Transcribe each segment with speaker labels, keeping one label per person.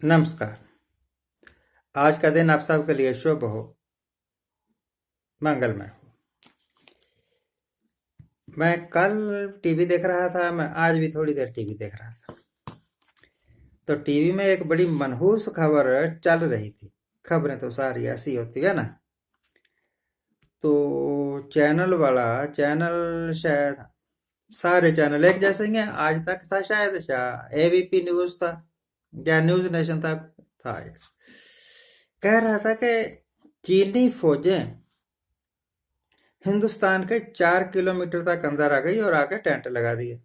Speaker 1: नमस्कार। आज का दिन आप सबके लिए शुभ हो, मंगलमय हो। मैं कल टीवी देख रहा था, मैं आज भी थोड़ी देर टीवी देख रहा था। तो टीवी में एक बड़ी मनहूस खबर चल रही थी। खबरें तो सारी ऐसी होती है ना। तो चैनल शायद सारे चैनल एक जैसे ही हैं। आज तक था शायद एबीपी न्यूज था या न्यूज नेशन था। कह रहा था कि चीनी फौजें हिंदुस्तान के 4 किलोमीटर तक अंदर आ गई और आके टेंट लगा दिए।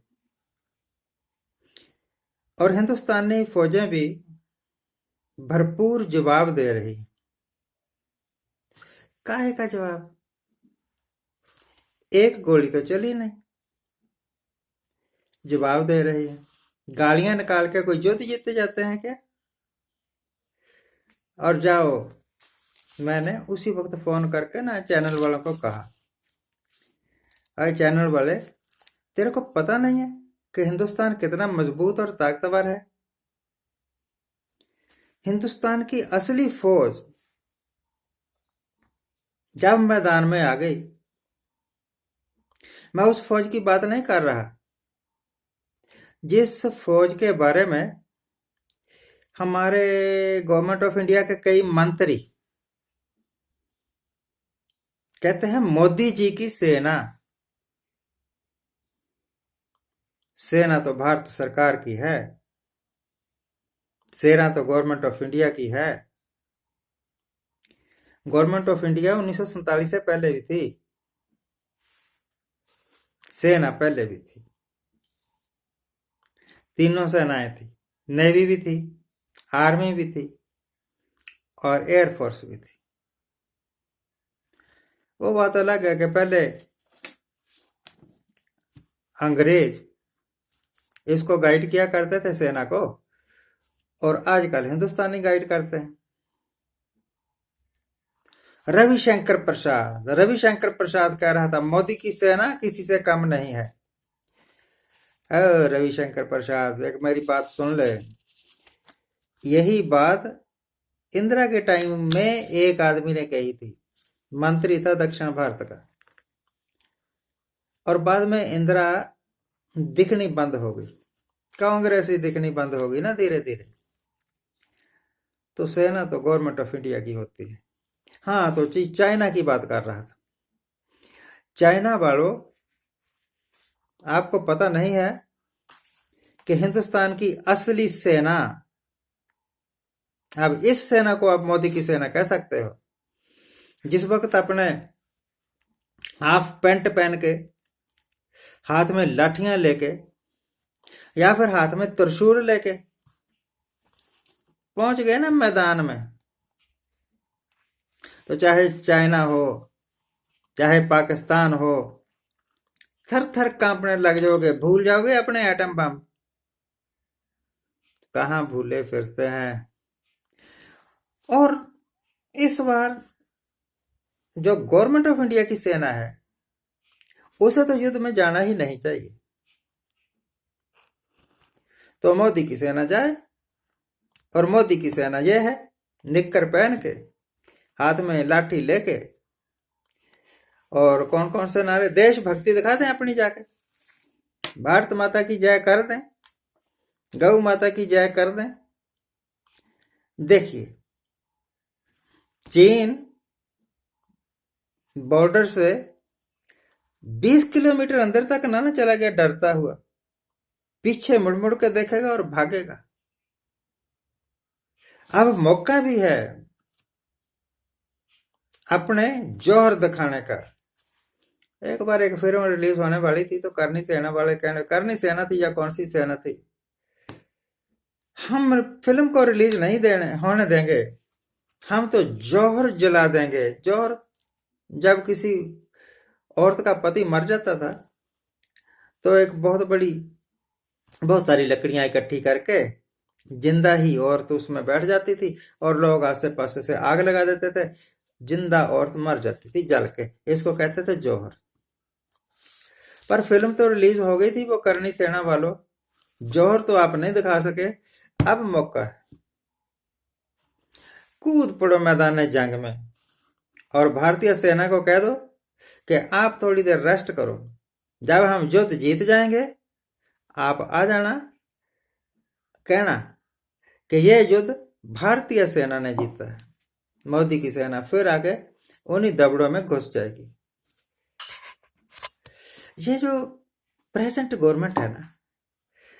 Speaker 1: और हिंदुस्तानी फौजें भी भरपूर जवाब दे रही। काहे का जवाब? एक गोली तो चली नहीं, जवाब दे रही है। गालियां निकाल के कोई युद्ध जीते जाते हैं क्या? और जाओ, मैंने उसी वक्त फोन करके ना चैनल वालों को कहा, अरे चैनल वाले, तेरे को पता नहीं है कि हिंदुस्तान कितना मजबूत और ताकतवर है? हिंदुस्तान की असली फौज जब मैदान में आ गई, मैं उस फौज की बात नहीं कर रहा जिस फौज के बारे में हमारे गवर्नमेंट ऑफ इंडिया के कई मंत्री कहते हैं मोदी जी की सेना। सेना तो भारत सरकार की है, सेना तो गवर्नमेंट ऑफ इंडिया की है। गवर्नमेंट ऑफ इंडिया 1947 से पहले भी थी, सेना पहले भी थी। तीनों सेनाएं थी, नेवी भी थी, आर्मी भी थी और एयरफोर्स भी थी। वो बात अलग है कि पहले अंग्रेज इसको गाइड किया करते थे सेना को, और आजकल हिंदुस्तानी गाइड करते हैं। रविशंकर प्रसाद कह रहा था मोदी की सेना किसी से कम नहीं है। रविशंकर प्रसाद, एक मेरी बात सुन ले। यही बात इंदिरा के टाइम में एक आदमी ने कही थी, मंत्री था दक्षिण भारत का, और बाद में इंदिरा दिखनी बंद हो गई, कांग्रेस ही दिखनी बंद हो गई ना धीरे धीरे। तो सेना तो गवर्नमेंट ऑफ इंडिया की होती है। हाँ, तो चाइना की बात कर रहा था। चाइना वालों, आपको पता नहीं है कि हिंदुस्तान की असली सेना, अब इस सेना को आप मोदी की सेना कह सकते हो, जिस वक्त अपने हाफ पैंट पहन के, हाथ में लाठियां लेके या फिर हाथ में त्रिशूल लेके पहुंच गए ना मैदान में, तो चाहे चाइना हो चाहे पाकिस्तान हो, थर थर कांपने लग जाओगे, भूल जाओगे अपने एटम बम। कहां भूले फिरते हैं। और इस बार जो गवर्नमेंट ऑफ इंडिया की सेना है, उसे तो युद्ध में जाना ही नहीं चाहिए। तो मोदी की सेना जाए, और मोदी की सेना यह है, निक्कर पहन के, हाथ में लाठी लेके, और कौन कौन से नारे, देशभक्ति दिखा दें अपनी जाके, भारत माता की जय कर दें, गौ माता की जय कर दें। देखिए, चीन बॉर्डर से 20 किलोमीटर अंदर तक ना चला गया डरता हुआ, पीछे मुड़ मुड़ के देखेगा और भागेगा। अब मौका भी है अपने जौहर दिखाने का। एक बार एक फिल्म रिलीज होने वाली थी, तो करनी सेना वाले कहने, करनी सेना थी या कौन सी सेना थी, हम फिल्म को रिलीज नहीं होने देंगे, हम तो जौहर जला देंगे। जौहर, जब किसी औरत का पति मर जाता था, तो एक बहुत सारी लकड़ियां इकट्ठी करके जिंदा ही औरत उसमें बैठ जाती थी, और लोग आसे पासे से आग लगा देते थे, जिंदा औरत मर जाती थी जल के। इसको कहते थे जौहर। पर फिल्म तो रिलीज हो गई थी, वो करनी सेना वालों, जौहर तो आप नहीं दिखा सके। अब मौका है, कूद पड़ो मैदान जंग में और भारतीय सेना को कह दो कि आप थोड़ी देर रेस्ट करो, जब हम युद्ध जीत जाएंगे आप आ जाना, कहना कि यह युद्ध भारतीय सेना ने जीता है। मोदी की सेना फिर आके उन्हीं दबड़ों में घुस जाएगी। ये जो प्रेजेंट गवर्नमेंट है ना,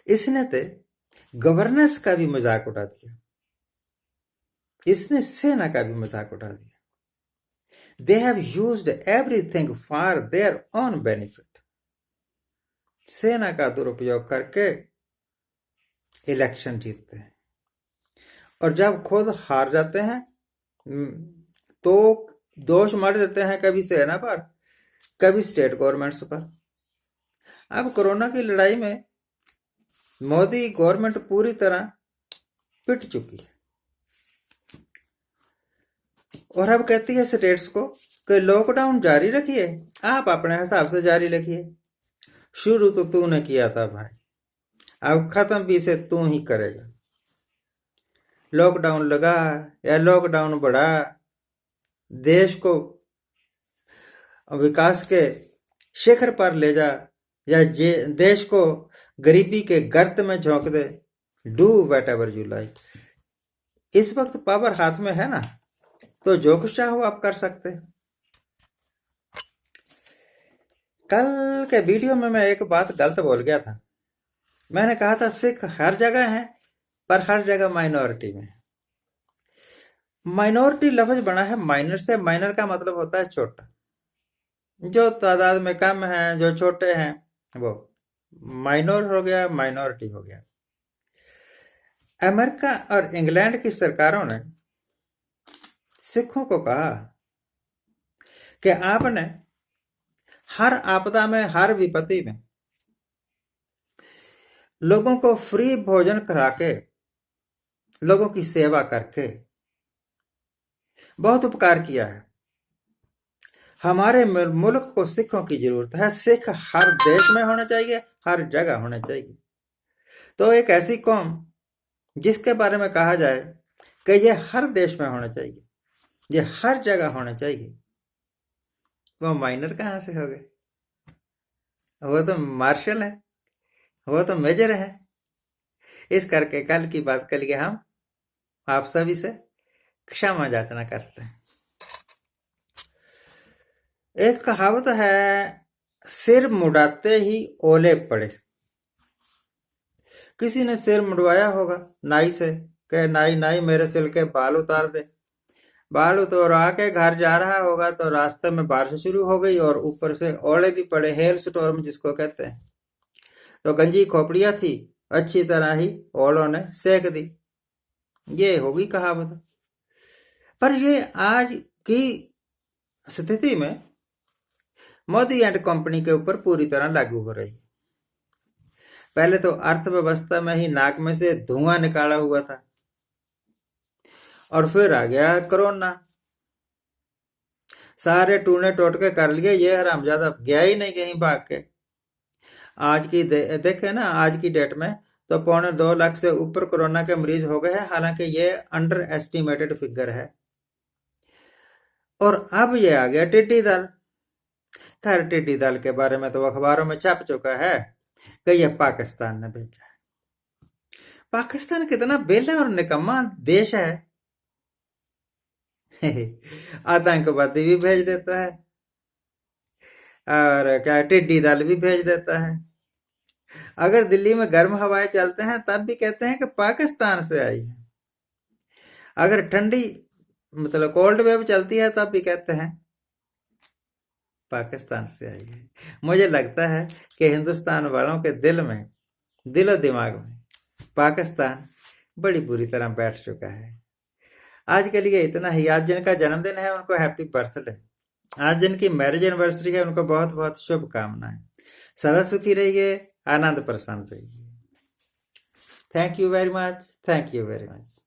Speaker 1: इसने तो गवर्नेंस का भी मजाक उड़ा दिया, इसने सेना का भी मजाक उड़ा दिया। They have used everything for their own benefit. सेना का दुरुपयोग करके इलेक्शन जीतते हैं और जब खुद हार जाते हैं तो दोष मर देते हैं कभी सेना पर, कभी स्टेट गवर्नमेंट्स पर। अब कोरोना की लड़ाई में मोदी गवर्नमेंट पूरी तरह पिट चुकी है और अब कहती है स्टेट्स को कि लॉकडाउन जारी रखिए, आप अपने हिसाब से जारी रखिए। शुरू तो तूने किया था भाई, अब खत्म भी इसे तू ही करेगा। लॉकडाउन लगा या लॉकडाउन बढ़ा, देश को विकास के शिखर पर ले जा या देश को गरीबी के गर्त में झोंक दे, do whatever you like. इस वक्त पावर हाथ में है ना, तो जो कुछ चाहो आप कर सकते। कल के वीडियो में मैं एक बात गलत बोल गया था। मैंने कहा था सिख हर जगह है पर हर जगह माइनॉरिटी में। माइनॉरिटी लफ्ज बना है माइनर से। माइनर का मतलब होता है छोटा, जो तादाद में कम है, जो छोटे हैं, वो माइनर हो गया, माइनॉरिटी हो गया। अमेरिका और इंग्लैंड की सरकारों ने सिखों को कहा कि आपने हर आपदा में, हर विपत्ति में लोगों को फ्री भोजन करा के, लोगों की सेवा करके बहुत उपकार किया है। हमारे मुल्क को सिखों की जरूरत है। सिख हर देश में होने चाहिए, हर जगह होने चाहिए। तो एक ऐसी कौम जिसके बारे में कहा जाए कि ये हर देश में होना चाहिए, ये हर जगह होना चाहिए, वो माइनर कहां से हो गए? वो तो मार्शल है, वो तो मेजर है। इस करके कल की बात के लिए हम आप सभी से क्षमा याचना करते हैं। एक कहावत है, सिर मुड़ाते ही ओले पड़े। किसी ने सिर मुड़वाया होगा नाई से, कहे नाई नाई मेरे सिर के बाल उतार दे। बाल उतार के घर जा रहा होगा तो रास्ते में बारिश शुरू हो गई और ऊपर से ओले भी पड़े, हेल स्टॉर्म जिसको कहते हैं। तो गंजी खोपड़िया थी, अच्छी तरह ही ओलों ने सेक दी। ये होगी कहावत। पर ये आज की स्थिति में मोदी एंड कंपनी के ऊपर पूरी तरह लागू हो रही है। पहले तो अर्थव्यवस्था में ही नाक में से धुआं निकाला हुआ था और फिर आ गया कोरोना। सारे टूने टोटके कर लिए, ये हरामजादा गया ही नहीं कहीं भाग के। आज की देखे ना, आज की डेट में तो 2.25 लाख से ऊपर कोरोना के मरीज हो गए हैं। हालांकि ये अंडर एस्टिमेटेड फिगर है। और अब ये आ गया टिड्डी दल। खैर टिड्डी दल के बारे में तो अखबारों में छप चुका है कि यह पाकिस्तान ने भेजा है। पाकिस्तान कितना बेला और निकम्मा देश है। आतंकवादी भी भेज देता है और क्या टिड्डी दल भी भेज देता है। अगर दिल्ली में गर्म हवाएं चलते हैं तब भी कहते हैं कि पाकिस्तान से आई है। अगर ठंडी मतलब कोल्ड वेव चलती है तब भी कहते हैं पाकिस्तान से आई है। मुझे लगता है कि हिंदुस्तान वालों के दिल में, दिलो दिमाग में पाकिस्तान बड़ी बुरी तरह बैठ चुका है। आज के लिए इतना ही। आज जिनका जन्मदिन है उनको हैप्पी बर्थडे। आज जिनकी मैरिज एनिवर्सरी है उनको बहुत बहुत शुभकामनाएं। सदा सुखी रहिए, आनंद प्रसन्न रहिए। Thank you very much. Thank you very much.